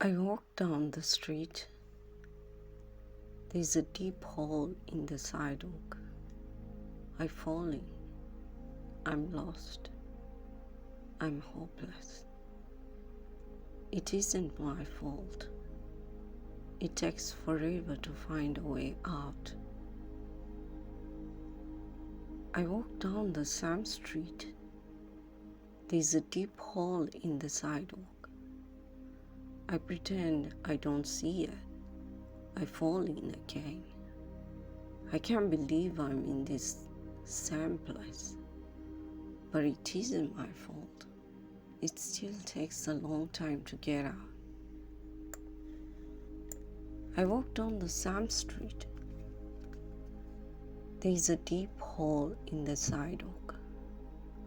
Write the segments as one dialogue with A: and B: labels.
A: I walk down the street. There's a deep hole in the sidewalk. I'm falling. I'm lost. I'm hopeless. It isn't my fault. It takes forever to find a way out. I walk down the same street. There's a deep hole in the sidewalk. I pretend I don't see it. I fall in again. I can't believe I'm in this same place. But it isn't my fault. It still takes a long time to get out. I walk down the same street. There is a deep hole in the sidewalk.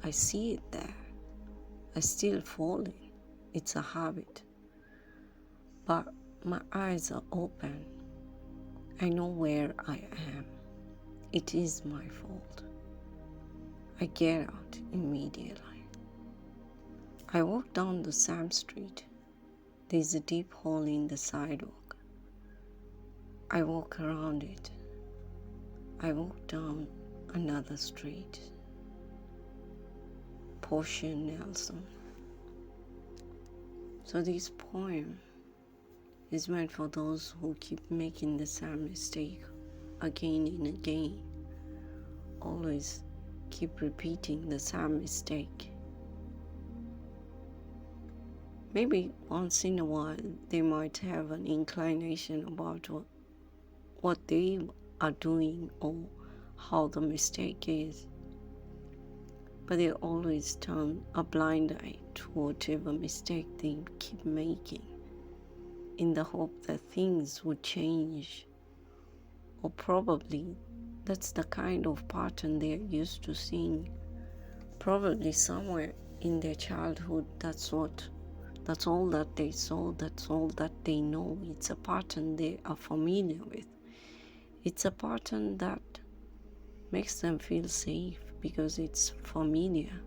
A: I see it there. I still falling. It's a habit. But my eyes are open. I know where I am. It is my fault. I get out immediately. I walk down the same street. There's a deep hole in the sidewalk. I walk around it. I walk down another street. Portia Nelson. So this poem is meant for those who keep making the same mistake again and again. Always keep repeating the same mistake. Maybe once in a while they might have an inclination about what they are doing or how the mistake is. But they always turn a blind eye to whatever mistake they keep making in the hope that things would change. Or probably that's the kind of pattern they are used to seeing. Probably somewhere in their childhood, that's all that they saw, that's all that they know. It's a pattern they are familiar with. It's a pattern that makes them feel safe because it's familiar,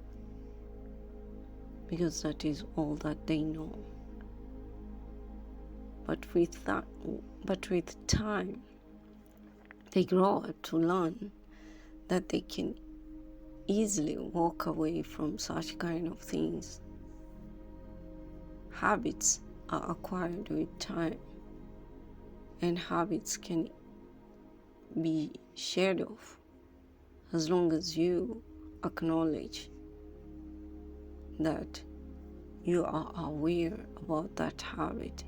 A: because that is all that they know. But with time, they grow up to learn that they can easily walk away from such kind of things. Habits are acquired with time, and habits can be shed off as long as you acknowledge that you are aware about that habit.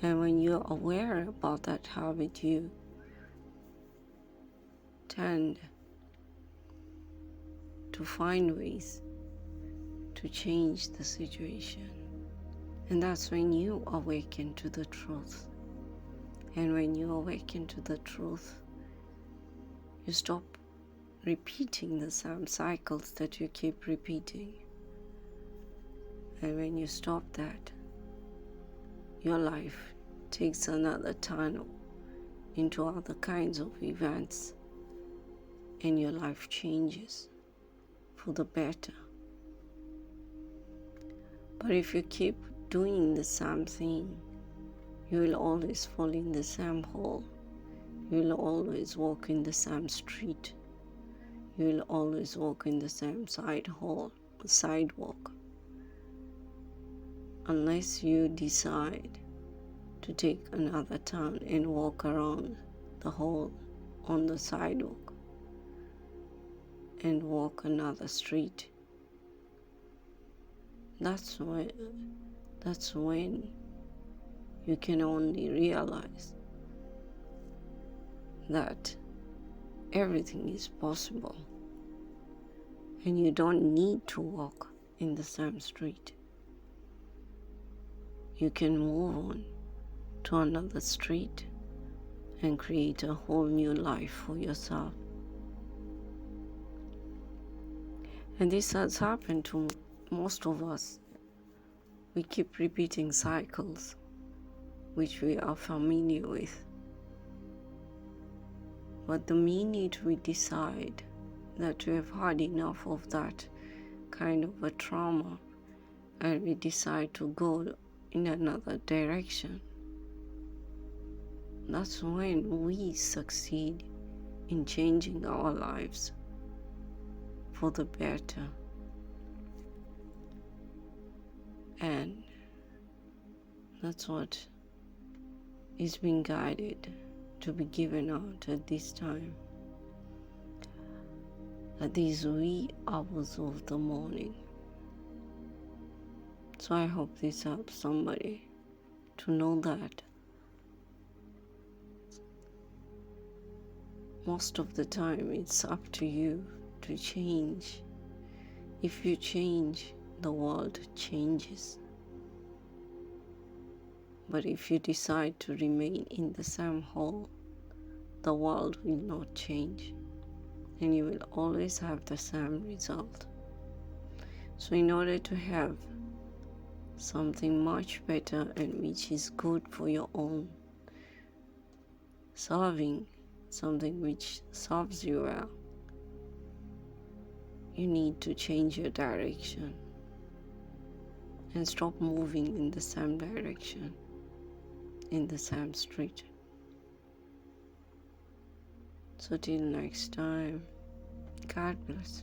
A: And when you're aware about that habit, you tend to find ways to change the situation. And that's when you awaken to the truth. And when you awaken to the truth, you stop repeating the same cycles that you keep repeating. And when you stop that, your life takes another turn into other kinds of events, and your life changes for the better. But if you keep doing the same thing, you will always fall in the same hole. You will always walk in the same street. You will always walk in the same sidewalk. Unless you decide to take another turn and walk around the hole on the sidewalk and walk another street. That's when you can only realize that everything is possible and you don't need to walk in the same street. You can move on to another street and create a whole new life for yourself. And this has happened to most of us. We keep repeating cycles which we are familiar with. But the minute we decide that we have had enough of that kind of a trauma and we decide to go in another direction. That's when we succeed in changing our lives for the better. And that's what is being guided to be given out at this time, at these wee hours of the morning. So I hope this helps somebody to know that most of the time it's up to you to change. If you change, the world changes. But if you decide to remain in the same hole, the world will not change, and you will always have the same result. So in order to have something much better and which is good for your own, serving something which serves you well, you need to change your direction and stop moving in the same direction, in the same street. So till next time, God bless.